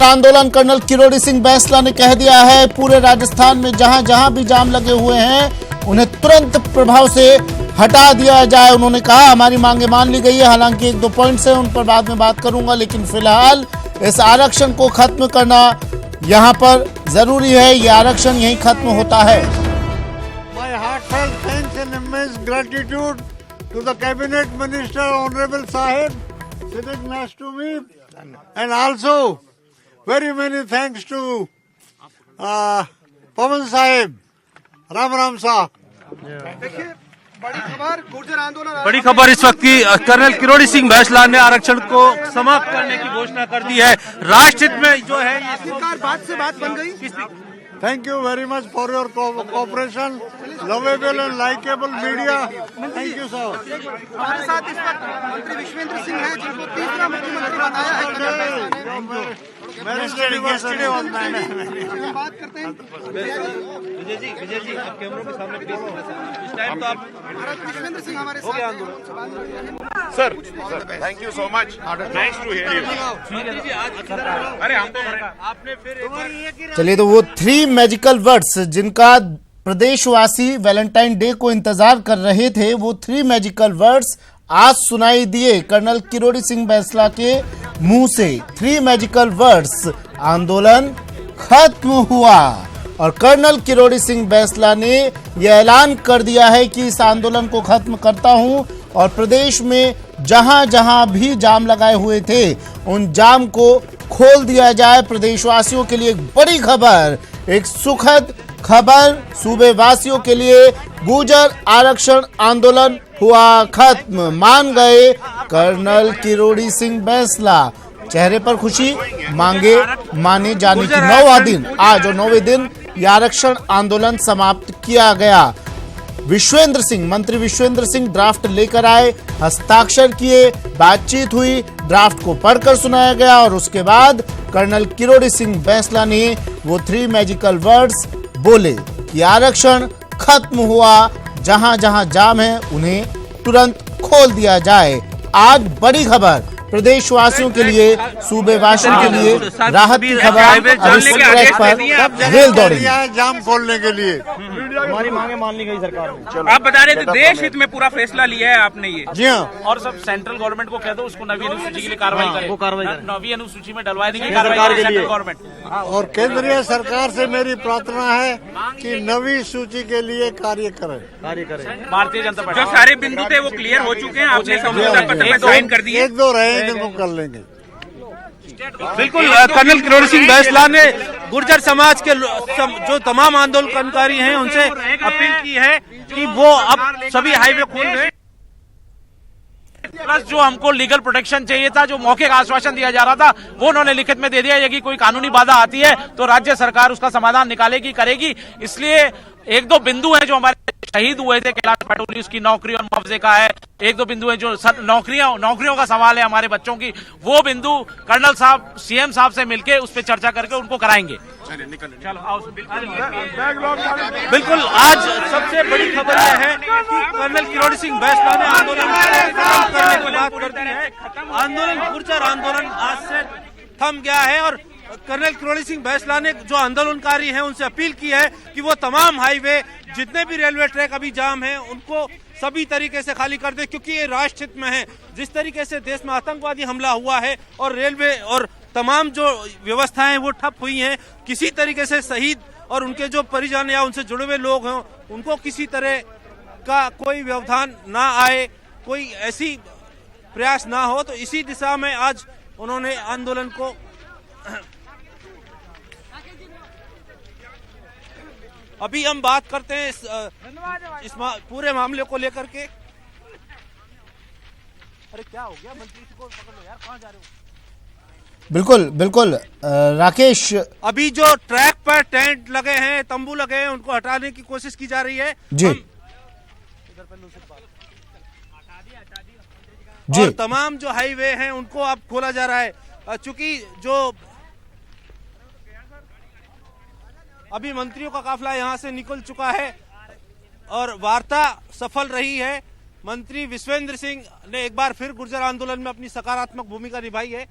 आंदोलन कर्नल किरोड़ी सिंह बैंसला ने कह दिया है पूरे राजस्थान में जहां जहां भी जाम लगे हुए हैं उन्हें तुरंत प्रभाव से हटा दिया जाए। उन्होंने कहा हमारी मांगे मान ली गई है, हालांकि एक दो पॉइंट्स हैं उन पर बाद में बात करूंगा, लेकिन फिलहाल इस आरक्षण को खत्म करना यहां पर जरूरी है। यह आरक्षण यहीं खत्म होता है। My heartfelt thanks and immense gratitude to the cabinet minister honorable Sahib sitting next to me, and also very many thanks to Pawan Sahib, Ram Sahib. बड़ी खबर इस वक्त की कर्नल किरोड़ी सिंह बैंसला ने आरक्षण को समाप्त करने की घोषणा कर दी है। राष्ट्रहित में जो है ये सरकार बात से बात बन गई। Thank you very much for your cooperation, lovable and likable media. Thank you sir. हमारे साथ इस वक्त मंत्री विश्वेंद्र सिंह हैं जिनको तीसरा मुख्यमंत्री बनाया है। बात करते हैं विजय जी आप कैमरों के सामने प्लीज। इस टाइम तो आप विश्वेंद्र सिंह हमारे साथ हैं। Sir thank you so much, nice to hear you. अरे हम तो आपने फिर चलिए, तो वो 3 मैजिकल वर्ड्स जिनका प्रदेशवासी वैलेंटाइन डे को इंतजार कर रहे थे, वो 3 मैजिकल वर्ड्स आज सुनाई दिए कर्नल किरोड़ी सिंह बैंसला के मुंह से। 3 मैजिकल वर्ड्स, आंदोलन खत्म हुआ। और कर्नल किरोड़ी सिंह बैंसला ने यह ऐलान कर दिया है कि इस आंदोलन को खत्म करता हूं और प्रदेश में जहां जहां भी जाम लगाए हुए थे उन जाम को खोल दिया जाए। प्रदेशवासियों के लिए एक बड़ी खबर, एक सुखद खबर, सूबे वासियों के लिए गुर्जर आरक्षण आंदोलन हुआ खत्म, मान गए कर्नल किरोड़ी सिंह बैंसला। चेहरे पर खुशी, मांगे माने जाने की 9वां दिन आज और 9वें दिन यह आरक्षण आंदोलन समाप्त किया गया। विश्वेंद्र सिंह, मंत्री विश्वेंद्र सिंह ड्राफ्ट लेकर आए, हस्ताक्षर किए, बातचीत हुई, ड्राफ्ट को पढ़कर सुनाया गया और उसके बाद कर्नल किरोड़ी सिंह बैंसला ने वो 3 मैजिकल वर्ड्स बोले कि आरक्षण खत्म हुआ, जहां जहां जाम है उन्हें तुरंत खोल दिया जाए। आज बड़ी खबर प्रदेशवासियों के लिए, सूबे वासियों के लिए राहत की खबर। अब इस ट्रैक पर रेल दौड़ेगी जाम खोलने के लिए। हमारी मांगे मान ली गई सरकार ने। आप बता रहे थे देश हित में पूरा फैसला लिया है आपने ये। जी हाँ, और सब सेंट्रल गवर्नमेंट को कह दो उसको नवी अनुसूची के लिए कार्रवाई करे। वो कार्रवाई करे। नवी अनुसूची में डलवा देंगे सरकार के लिए। Central government. और केंद्रीय सरकार से मेरी प्रार्थना है कि नवी सूची के लिए कार्य करें। भारतीय जनता पार्टी जो सारे बिंदु थे वो क्लियर हो चुके हैं, आपने समझौता पत्र पर साइन कर दिए। एक दो रहे वो कर लेंगे। बिल्कुल कर्नल किरोड़ी सिंह बैंसला ने गुर्जर समाज के जो तमाम आंदोलनकारी हैं उनसे अपील की है कि वो अब सभी हाईवे खोल दें। प्लस जो हमको लीगल प्रोटेक्शन चाहिए था, जो मौके का आश्वासन दिया जा रहा था, वो उन्होंने लिखित में दे दिया। यदि कोई कानूनी बाधा आती है तो राज्य सरकार उसका समाधान निकालेगी, करेगी। इसलिए एक दो बिंदु हैं जो हमारे शहीद हुए थे, कैलाश पटौली, उसकी नौकरी और मुआवजे का है। एक दो बिंदु हैं जो नौकरियों का सवाल है हमारे बच्चों की, वो बिंदु कर्नल साहब सीएम साहब से मिलके उस पर चर्चा करके उनको कराएंगे। चलो आओ। बिल्कुल आज सबसे बड़ी खबर यह है कि कर्नल किरोड़ी सिंह बैंसला ने आंदोलन करने की बात करती है। आंदोलन गुर्जर आंदोलन आज से थम गया है और कर्नल किरोड़ी सिंह बैंसला ने जो आंदोलनकारी हैं उनसे अपील की है कि वो तमाम हाईवे, जितने भी रेलवे ट्रैक अभी जाम हैं, उनको सभी तरीके से खाली कर दे, क्योंकि ये राष्ट्रहित में है। जिस तरीके से देश में आतंकवादी हमला हुआ है और रेलवे और तमाम जो व्यवस्थाएं वो ठप हुई हैं, किसी तरीके से शहीद और उनके जो परिजन या उनसे जुड़े हुए लोग हैं उनको किसी तरह का कोई व्यवधान ना आए, कोई ऐसी प्रयास ना हो, तो इसी दिशा में आज उन्होंने आंदोलन को अभी हम बात करते हैं इस पूरे मामले को लेकर के। अरे क्या हो गया, मंत्री को पकड़ लो यार, कहाँ जा रहे हो? बिल्कुल राकेश, अभी जो ट्रैक पर टेंट लगे हैं, तंबू लगे हैं, उनको हटाने की कोशिश की जा रही है जी। और तमाम जो हाईवे हैं उनको अब खोला जा रहा है, चूंकि जो अभी मंत्रियों का काफिला यहां से निकल चुका है और वार्ता सफल रही है। मंत्री विश्वेंद्र सिंह ने एक बार फिर गुर्जर आंदोलन में अपनी सकारात्मक भूमिका निभाई है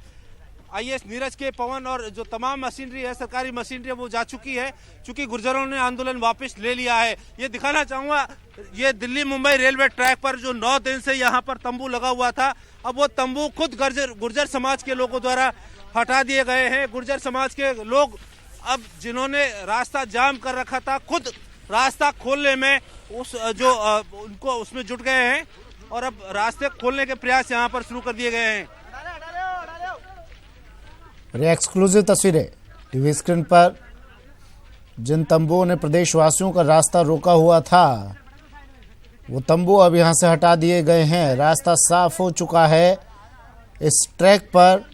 आईएएस नीरज के पवन और जो तमाम मशीनरी है, सरकारी मशीनरी है, वो जा चुकी है। चूंकि गुर्जरों ने आंदोलन वापस ले लिया है। ये दिखाना चाहूंगा, ये दिल्ली मुंबई रेलवे ट्रैक पर जो 9 दिन से यहाँ पर तंबू लगा हुआ था, अब वो तंबू खुद गुर्जर समाज के लोगों द्वारा हटा दिए गए हैं। गुर्जर समाज के लोग अब जिन्होंने रास्ता जाम कर रखा था, खुद रास्ता खोलने में उनको उसमें जुट गए हैं और अब रास्ते खोलने के प्रयास यहाँ पर शुरू कर दिए गए हैं। एक्सक्लूसिव तस्वीरें टीवी स्क्रीन पर। जिन तंबुओं ने प्रदेशवासियों का रास्ता रोका हुआ था, वो तंबू अब यहां से हटा दिए गए हैं। रास्ता साफ हो चुका है। इस ट्रैक पर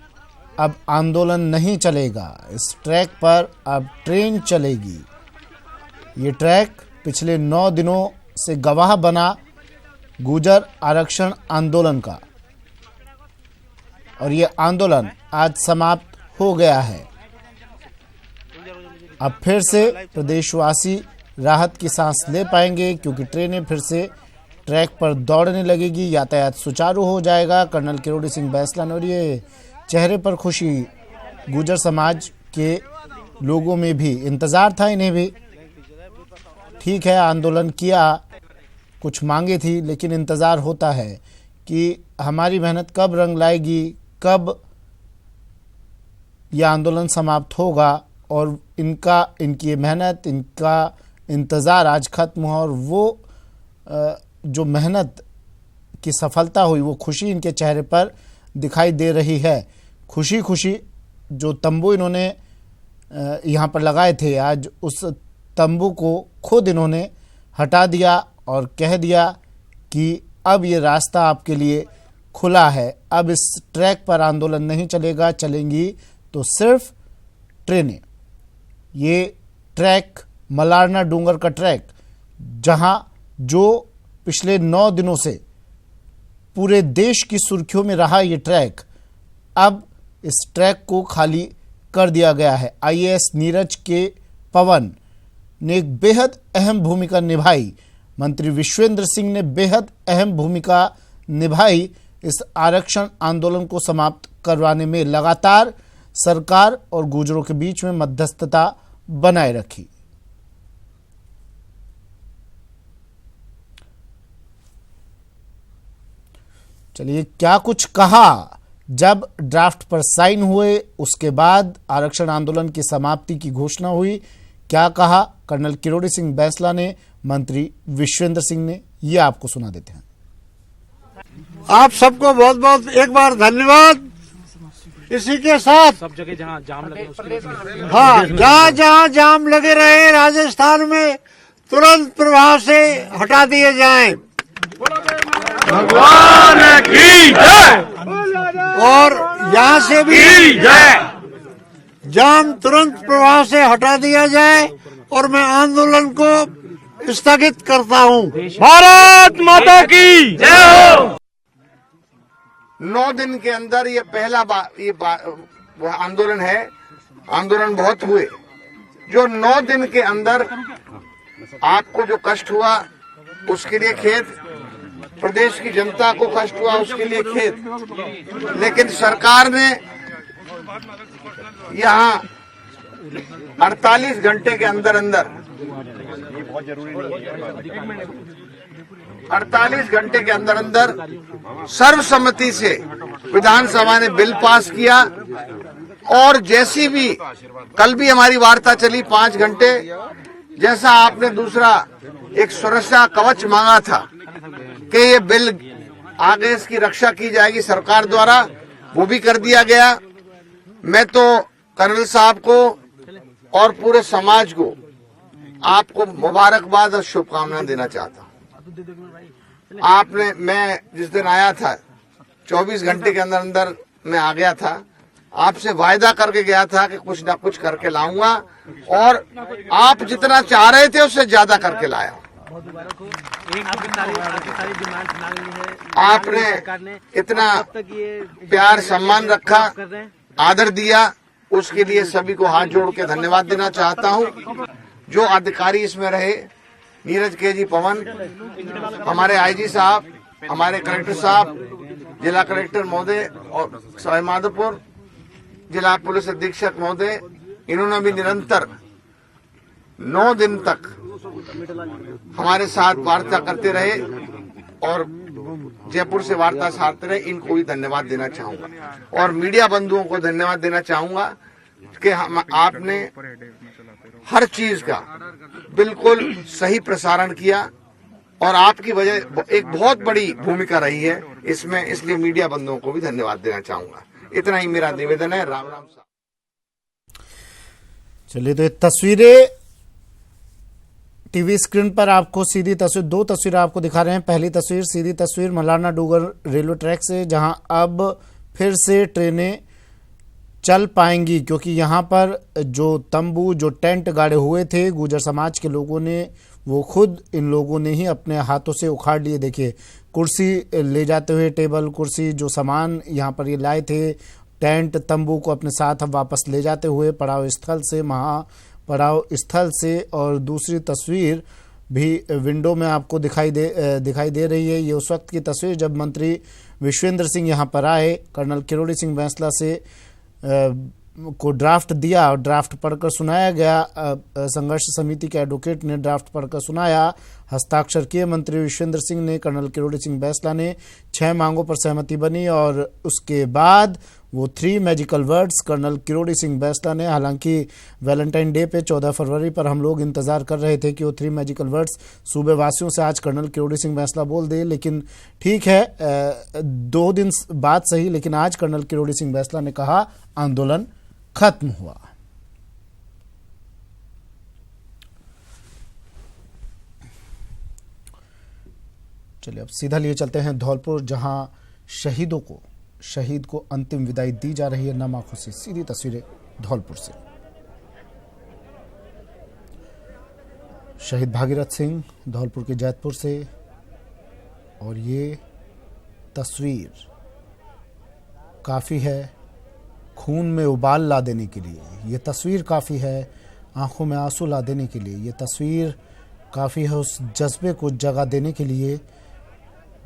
अब आंदोलन नहीं चलेगा। इस ट्रैक पर अब ट्रेन चलेगी। ये ट्रैक पिछले 9 दिनों से गवाह बना गुर्जर आरक्षण आंदोलन का, और ये आंदोलन आज समाप्त हो गया है। अब फिर से प्रदेशवासी राहत की सांस ले पाएंगे, क्योंकि ट्रेनें फिर से ट्रैक पर दौड़ने लगेगी। यातायात सुचारू हो जाएगा। कर्नल किरोड़ी सिंह बैंसला ने, और ये चेहरे पर खुशी गुर्जर समाज के लोगों में भी, इंतजार था इन्हें भी। ठीक है, आंदोलन किया, कुछ मांगे थी, लेकिन इंतजार होता है कि हमारी मेहनत कब रंग लाएगी, कब यह आंदोलन समाप्त होगा। और इनकी मेहनत, इनका इंतज़ार आज खत्म हुआ, और वो जो मेहनत की सफलता हुई, वो खुशी इनके चेहरे पर दिखाई दे रही है। खुशी खुशी जो तंबू इन्होंने यहाँ पर लगाए थे, आज उस तंबू को खुद इन्होंने हटा दिया और कह दिया कि अब ये रास्ता आपके लिए खुला है। अब इस ट्रैक पर आंदोलन नहीं चलेगा, चलेंगी तो सिर्फ ट्रेनें। ये ट्रैक मलारना डूंगर का ट्रैक, जहां जो पिछले 9 दिनों से पूरे देश की सुर्खियों में रहा, ये ट्रैक अब इस ट्रैक को खाली कर दिया गया है। आईएएस नीरज के पवन ने एक बेहद अहम भूमिका निभाई। मंत्री विश्वेंद्र सिंह ने बेहद अहम भूमिका निभाई इस आरक्षण आंदोलन को समाप्त करवाने में। लगातार सरकार और गुर्जरों के बीच में मध्यस्थता बनाए रखी। चलिए, क्या कुछ कहा जब ड्राफ्ट पर साइन हुए, उसके बाद आरक्षण आंदोलन की समाप्ति की घोषणा हुई। क्या कहा कर्नल किरोड़ी सिंह बैंसला ने, मंत्री विश्वेंद्र सिंह ने, ये आपको सुना देते हैं। आप सबको बहुत बहुत एक बार धन्यवाद। इसी के साथ सब जगह जहाँ जाम लगे उसके हाँ, जहाँ जाम लगे रहे राजस्थान में तुरंत प्रभाव से हटा दिए जाएं। भगवान की जय। और यहाँ से भी जाम तुरंत प्रभाव से हटा दिया जाए, और मैं आंदोलन को स्थगित करता हूँ। भारत माता की जय हो। 9 दिन के अंदर ये पहला वो आंदोलन है। आंदोलन बहुत हुए। जो 9 दिन के अंदर आपको जो कष्ट हुआ, उसके लिए खेद। प्रदेश की जनता को कष्ट हुआ, उसके लिए खेद। लेकिन सरकार ने यहाँ 48 घंटे के अंदर 48 घंटे के अंदर सर्वसम्मति से विधानसभा ने बिल पास किया। और जैसी भी कल भी हमारी वार्ता चली 5 घंटे, जैसा आपने दूसरा एक सुरक्षा कवच मांगा था कि ये बिल आगे इसकी रक्षा की जाएगी सरकार द्वारा, वो भी कर दिया गया। मैं तो कर्नल साहब को और पूरे समाज को आपको मुबारकबाद और शुभकामनाएं देना चाहता हूं। आपने, मैं जिस दिन आया था 24 घंटे के अंदर मैं आ गया था। आपसे वायदा करके गया था कि कुछ ना कुछ करके लाऊंगा, और आप जितना चाह रहे थे उससे ज्यादा करके लाया। आपने इतना प्यार सम्मान रखा, आदर दिया, उसके लिए सभी को हाथ जोड़ के धन्यवाद देना चाहता हूं। जो अधिकारी इसमें रहे, नीरज के जी पवन, हमारे आईजी साहब, हमारे कलेक्टर साहब, जिला कलेक्टर महोदय और सवाई माधोपुर, जिला पुलिस अधीक्षक महोदय, इन्होंने भी निरंतर 9 दिन तक हमारे साथ वार्ता करते रहे और जयपुर से वार्ता साधते रहे। इनको भी धन्यवाद देना चाहूंगा और मीडिया बंधुओं को धन्यवाद देना चाहूंगा कि आपने हर चीज का बिल्कुल सही प्रसारण किया और आपकी वजह एक बहुत बड़ी भूमिका रही है इसमें, इसलिए मीडिया बंधुओं को भी धन्यवाद देना चाहूंगा। इतना ही मेरा निवेदन है। राम राम साहब। चलिए, तो ये तस्वीरें टीवी स्क्रीन पर आपको सीधी तस्वीर, 2 तस्वीरें आपको दिखा रहे हैं। पहली तस्वीर, सीधी तस्वीर मलारना डूंगर रेलवे ट्रैक से, जहां अब फिर से ट्रेनें चल पाएंगी, क्योंकि यहां पर जो तंबू, जो टेंट गाड़े हुए थे गुर्जर समाज के लोगों ने, वो खुद इन लोगों ने ही अपने हाथों से उखाड़ लिए। देखिए, कुर्सी ले जाते हुए, टेबल कुर्सी, जो सामान यहाँ पर ये लाए थे, टेंट तंबू को अपने साथ अब वापस ले जाते हुए पड़ाव स्थल से, पड़ाव स्थल से। और दूसरी तस्वीर भी विंडो में आपको दिखाई दे रही है। ये उस वक्त की तस्वीर जब मंत्री विश्वेंद्र सिंह यहाँ पर आए, कर्नल किरोड़ी सिंह बैंसला से को ड्राफ्ट दिया और ड्राफ्ट पढ़कर सुनाया गया। संघर्ष समिति के एडवोकेट ने ड्राफ्ट पढ़कर सुनाया, हस्ताक्षर किए मंत्री विश्वेंद्र सिंह ने। कर्नल किरोड़ी सिंह बैंसला ने 6 मांगों पर सहमति बनी और उसके बाद वो 3 magical words colonel Kirori Singh Bainsla ने, हालांकि वैलेंटाइन डे पे 14 फरवरी पर हम लोग इंतजार कर रहे थे कि वो 3 मैजिकल वर्ड्स सूबे वासियों से आज कर्नल किरोड़ी सिंह बैंसला बोल दे, लेकिन ठीक है, 2 दिन बाद सही, लेकिन आज कर्नल किरोड़ी सिंह बैंसला ने कहा आंदोलन खत्म हुआ। चलिए, अब सीधा लिए चलते हैं धौलपुर, जहां शहीद को अंतिम विदाई दी जा रही है नम आंखों से। सीधी तस्वीरें धौलपुर से। शहीद भागीरथ सिंह धौलपुर के जैतपुर से, और ये तस्वीर काफ़ी है खून में उबाल ला देने के लिए। ये तस्वीर काफ़ी है आंखों में आंसू ला देने के लिए। ये तस्वीर काफ़ी है उस जज्बे को जगा देने के लिए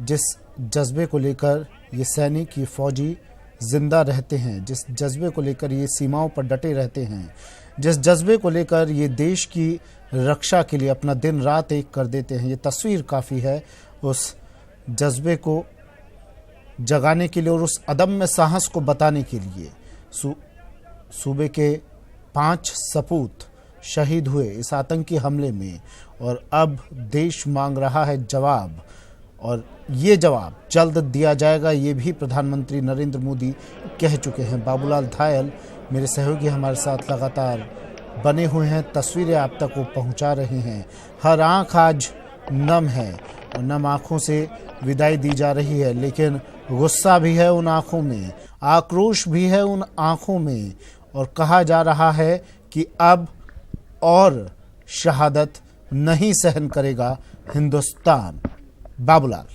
जिस जज्बे को लेकर ये सैनिक, ये फौजी जिंदा रहते हैं, जिस जज्बे को लेकर ये सीमाओं पर डटे रहते हैं, जिस जज्बे को लेकर ये देश की रक्षा के लिए अपना दिन रात एक कर देते हैं। ये तस्वीर काफ़ी है उस जज्बे को जगाने के लिए और उस अदम्य साहस को बताने के लिए। सूबे के 5 सपूत शहीद हुए इस आतंकी हमले में, और अब देश मांग रहा है जवाब, और ये जवाब जल्द दिया जाएगा, ये भी प्रधानमंत्री नरेंद्र मोदी कह चुके हैं। बाबूलाल धायल मेरे सहयोगी हमारे साथ लगातार बने हुए हैं, तस्वीरें आप तक वो पहुंचा रहे हैं। हर आंख आज नम है और नम आंखों से विदाई दी जा रही है, लेकिन गुस्सा भी है उन आंखों में, आक्रोश भी है उन आंखों में, और कहा जा रहा है कि अब और शहादत नहीं सहन करेगा हिंदुस्तान। बाबूलाल।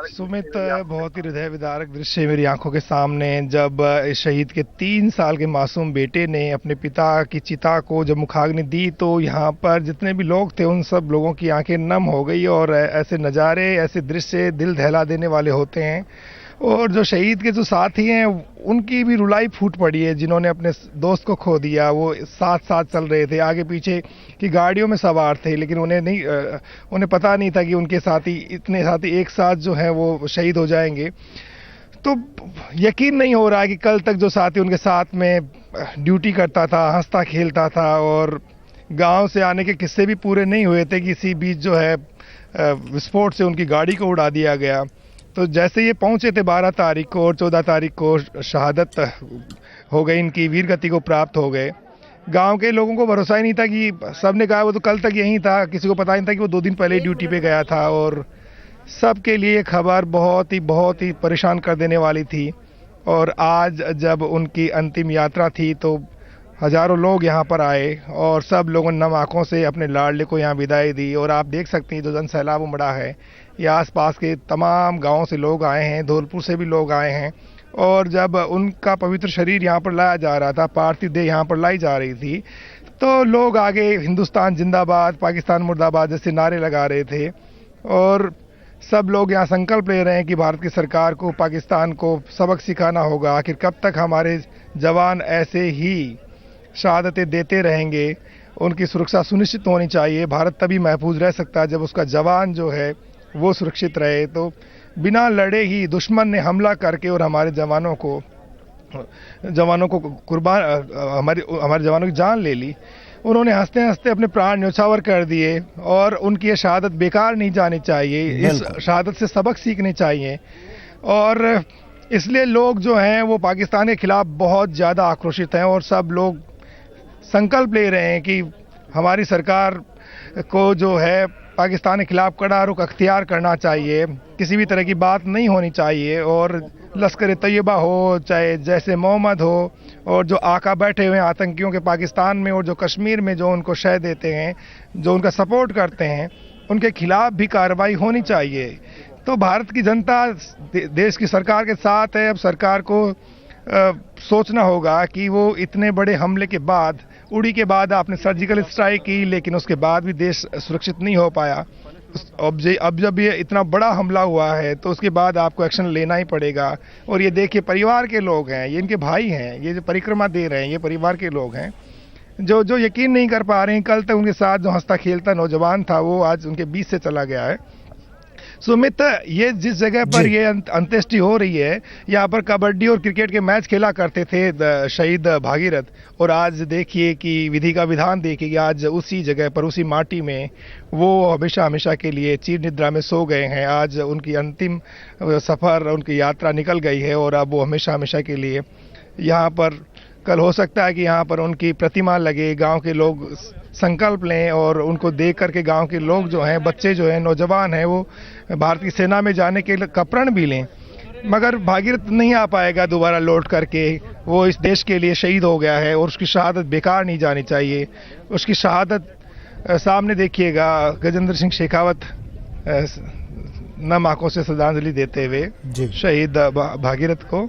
सुमित, बहुत ही हृदय विदारक दृश्य मेरी आंखों के सामने, जब इस शहीद के 3 साल के मासूम बेटे ने अपने पिता की चिता को जब मुखाग्नि दी, तो यहाँ पर जितने भी लोग थे उन सब लोगों की आंखें नम हो गई। और ऐसे नज़ारे, ऐसे दृश्य दिल दहला देने वाले होते हैं। और जो शहीद के जो साथी हैं उनकी भी रुलाई फूट पड़ी है, जिन्होंने अपने दोस्त को खो दिया। वो साथ चल रहे थे, आगे पीछे की गाड़ियों में सवार थे, लेकिन उन्हें पता नहीं था कि उनके इतने साथी एक साथ जो है वो शहीद हो जाएंगे। तो यकीन नहीं हो रहा है कि कल तक जो साथी उनके साथ में ड्यूटी करता था, हंसता खेलता था, और गांव से आने के किस्से भी पूरे नहीं हुए थे कि इसी बीच जो है विस्फोट से उनकी गाड़ी को उड़ा दिया गया। तो जैसे ये पहुंचे थे 12 तारीख को और 14 तारीख को शहादत हो गई, इनकी वीर गति को प्राप्त हो गए। गांव के लोगों को भरोसा ही नहीं था, कि सबने कहा वो तो कल तक यहीं था, किसी को पता नहीं था कि वो 2 दिन पहले ड्यूटी पे गया था। और सबके लिए खबर बहुत ही परेशान कर देने वाली थी। और आज जब उनकी अंतिम यात्रा थी तो हजारों लोग यहाँ पर आए और सब लोगों ने नम आंखों से अपने लाडले को यहाँ विदाई दी। और आप देख सकते हैं जो जन सैलाब उमड़ा है, ये आसपास के तमाम गांवों से लोग आए हैं, धौलपुर से भी लोग आए हैं। और जब उनका पवित्र शरीर यहाँ पर लाया जा रहा था, पार्थिव देह यहाँ पर लाई जा रही थी, तो लोग आगे हिंदुस्तान जिंदाबाद, पाकिस्तान मुर्दाबाद जैसे नारे लगा रहे थे। और सब लोग यहाँ संकल्प ले रहे हैं कि भारत की सरकार को पाकिस्तान को सबक सिखाना होगा। आखिर कब तक हमारे जवान ऐसे ही शहादतें देते रहेंगे? उनकी सुरक्षा सुनिश्चित होनी चाहिए। भारत तभी महफूज रह सकता है जब उसका जवान जो है वो सुरक्षित रहे। तो बिना लड़े ही दुश्मन ने हमला करके और हमारे जवानों को कुर्बान हमारे जवानों की जान ले ली। उन्होंने हंसते हंसते अपने प्राण न्यौछावर कर दिए और उनकी ये शहादत बेकार नहीं जानी चाहिए। इस शहादत से सबक सीखने चाहिए और इसलिए लोग जो हैं वो पाकिस्तान के खिलाफ बहुत ज़्यादा आक्रोशित हैं और सब लोग संकल्प ले रहे हैं कि हमारी सरकार को जो है पाकिस्तान के खिलाफ कड़ा रुख अख्तियार करना चाहिए। किसी भी तरह की बात नहीं होनी चाहिए और लश्कर तैयबा हो, चाहे जैसे मोहम्मद हो, और जो आका बैठे हुए हैं आतंकियों के पाकिस्तान में और जो कश्मीर में जो उनको शह देते हैं, जो उनका सपोर्ट करते हैं, उनके खिलाफ भी कार्रवाई होनी चाहिए। तो भारत की जनता देश की सरकार के साथ है। अब सरकार को सोचना होगा कि वो इतने बड़े हमले के बाद, उड़ी के बाद आपने सर्जिकल स्ट्राइक की, लेकिन उसके बाद भी देश सुरक्षित नहीं हो पाया। अब जब ये इतना बड़ा हमला हुआ है तो उसके बाद आपको एक्शन लेना ही पड़ेगा। और ये देखिए परिवार के लोग हैं, ये इनके भाई हैं, ये जो परिक्रमा दे रहे हैं ये परिवार के लोग हैं जो यकीन नहीं कर पा रहे हैं। कल तक उनके साथ जो हंसता खेलता नौजवान था वो आज उनके बीच से चला गया है। सुमित, ये जिस जगह पर ये अंत्येष्टि हो रही है, यहाँ पर कबड्डी और क्रिकेट के मैच खेला करते थे शहीद भागीरथ, और आज देखिए कि विधि का विधान देखिए कि आज उसी जगह पर, उसी माटी में वो हमेशा हमेशा के लिए चिर निद्रा में सो गए हैं। आज उनकी अंतिम सफ़र, उनकी यात्रा निकल गई है और अब वो हमेशा हमेशा के लिए यहाँ पर, कल हो सकता है कि यहाँ पर उनकी प्रतिमा लगे, गांव के लोग संकल्प लें और उनको देख करके गांव के लोग जो हैं, बच्चे जो हैं, नौजवान हैं, वो भारत की सेना में जाने के लिए प्रण भी लें। मगर भागीरथ नहीं आ पाएगा दोबारा लौट करके। वो इस देश के लिए शहीद हो गया है और उसकी शहादत बेकार नहीं जानी चाहिए। उसकी शहादत सामने देखिएगा, गजेंद्र सिंह शेखावत नम आंखों से श्रद्धांजलि देते हुए शहीद भागीरथ को।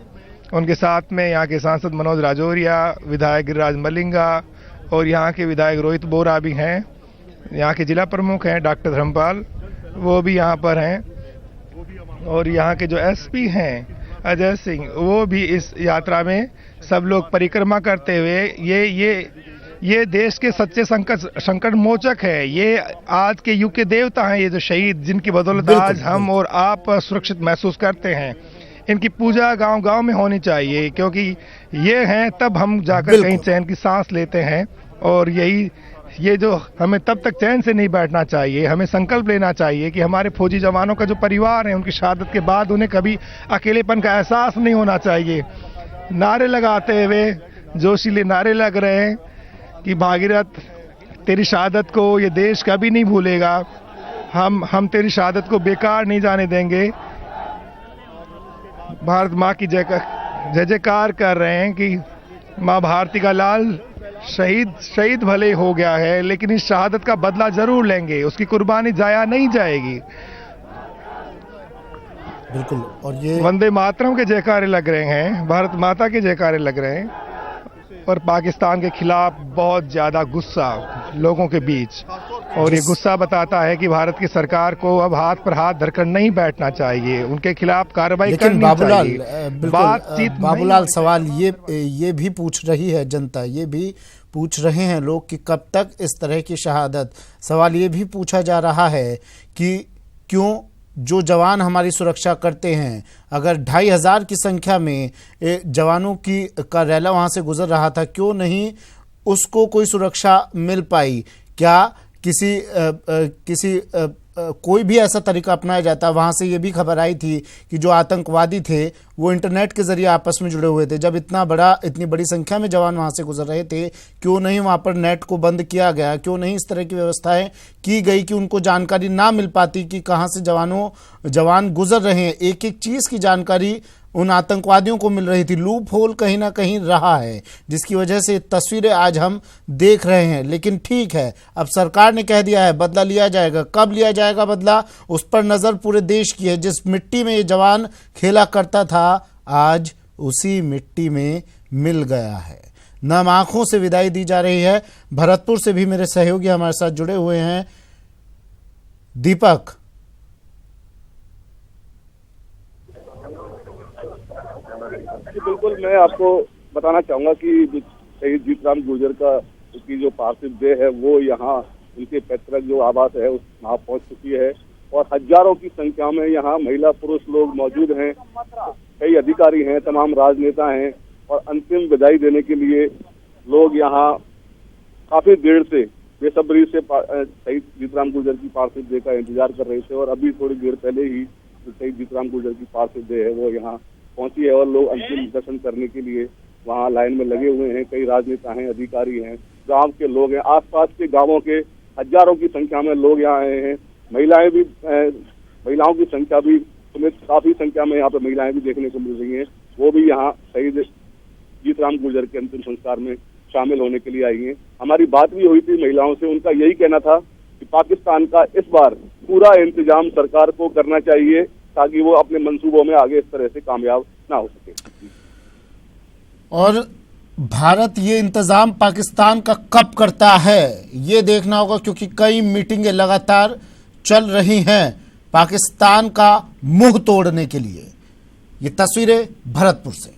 उनके साथ में यहाँ के सांसद मनोज राजौरिया, विधायक गिरिराज मलिंगा और यहाँ के विधायक रोहित बोरा भी हैं। यहाँ के जिला प्रमुख हैं डॉक्टर धर्मपाल, वो भी यहाँ पर हैं। और यहाँ के जो एसपी हैं अजय सिंह, वो भी इस यात्रा में सब लोग परिक्रमा करते हुए, ये देश के सच्चे संकट मोचक है। ये आज के युग के देवता हैं, ये जो शहीद, जिनकी बदौलत आज हम और आप सुरक्षित महसूस करते हैं। इनकी पूजा गांव गांव में होनी चाहिए, क्योंकि ये हैं तब हम जाकर कहीं चैन की सांस लेते हैं। और ये जो हमें तब तक चैन से नहीं बैठना चाहिए। हमें संकल्प लेना चाहिए कि हमारे फौजी जवानों का जो परिवार है, उनकी शहादत के बाद उन्हें कभी अकेलेपन का एहसास नहीं होना चाहिए। नारे लगाते हुए, जोशीले नारे लग रहे हैं कि भागीरथ तेरी शहादत को ये देश कभी नहीं भूलेगा, हम तेरी शहादत को बेकार नहीं जाने देंगे। भारत माँ की जय जयकार कर रहे हैं कि माँ भारती का लाल शहीद भले हो गया है, लेकिन इस शहादत का बदला जरूर लेंगे, उसकी कुर्बानी जाया नहीं जाएगी। बिल्कुल। और ये वंदे मातरम के जयकारे लग रहे हैं, भारत माता के जयकारे लग रहे हैं। और पाकिस्तान के खिलाफ बहुत ज्यादा गुस्सा लोगों के बीच, और ये गुस्सा बताता है कि भारत की सरकार को अब हाथ पर हाथ धरकर नहीं बैठना चाहिए, उनके खिलाफ कार्रवाई करनी चाहिए। बाबूलाल, सवाल ये भी पूछ रही है जनता, ये भी पूछ रहे हैं लोग कि कब तक इस तरह की शहादत। सवाल ये भी पूछा जा रहा है कि क्यों जो जवान हमारी सुरक्षा करते हैं, अगर 2500 की संख्या में जवानों का रैला वहां से गुजर रहा था, क्यों नहीं उसको कोई सुरक्षा मिल पाई? क्या किसी कोई भी ऐसा तरीका अपनाया जाता? वहां से ये भी खबर आई थी कि जो आतंकवादी थे वो इंटरनेट के जरिए आपस में जुड़े हुए थे। जब इतनी बड़ी संख्या में जवान वहां से गुजर रहे थे, क्यों नहीं वहां पर नेट को बंद किया गया? क्यों नहीं इस तरह की व्यवस्थाएं की गई कि उनको जानकारी ना मिल पाती कि कहां से जवान गुजर रहे हैं? एक एक चीज की जानकारी उन आतंकवादियों को मिल रही थी। लूप होल कहीं ना कहीं रहा है, जिसकी वजह से तस्वीरें आज हम देख रहे हैं। लेकिन ठीक है, अब सरकार ने कह दिया है बदला लिया जाएगा। कब लिया जाएगा बदला, उस पर नजर पूरे देश की है। जिस मिट्टी में ये जवान खेला करता था, आज उसी मिट्टी में मिल गया है। नम आंखों से विदाई दी जा रही है। भरतपुर से भी मेरे सहयोगी हमारे साथ जुड़े हुए हैं। दीपक, जी बिल्कुल, मैं आपको बताना चाहूंगा कि शहीद जीतराम गुर्जर की जो पार्थिव देह है वो यहाँ उनके पैतृक जो आवास है उस वहाँ पहुँच चुकी है और हजारों की संख्या में यहाँ महिला पुरुष लोग मौजूद हैं, कई अधिकारी हैं, तमाम राजनेता हैं और अंतिम विदाई देने के लिए लोग यहाँ काफी देर से बेसब्री से शहीद जीतराम गुर्जर की पार्थिव देह का इंतजार कर रहे थे और अभी थोड़ी देर पहले ही शहीद जीतराम गुर्जर की पार्थिव देह है वो यहाँ पहुंची है और लोग अंतिम दर्शन करने के लिए वहाँ लाइन में लगे हुए हैं। कई राजनेता हैं, अधिकारी हैं, गांव के लोग हैं, आसपास के गांवों के हजारों की संख्या में लोग यहाँ आए हैं। महिलाओं की संख्या भी समेत काफी संख्या में यहाँ पे महिलाएं भी देखने को मिल रही हैं। वो भी यहाँ शहीद जीतराम गुर्जर के अंतिम संस्कार में शामिल होने के लिए आई हैं। हमारी बात भी हुई थी महिलाओं से, उनका यही कहना था कि पाकिस्तान का इस बार पूरा इंतजाम सरकार को करना चाहिए ताकि वो अपने मंसूबों में आगे इस तरह से कामयाब ना हो सके। और भारत ये इंतजाम पाकिस्तान का कब करता है ये देखना होगा, क्योंकि कई मीटिंगें लगातार चल रही हैं पाकिस्तान का मुंह तोड़ने के लिए। ये तस्वीरें भरतपुर से।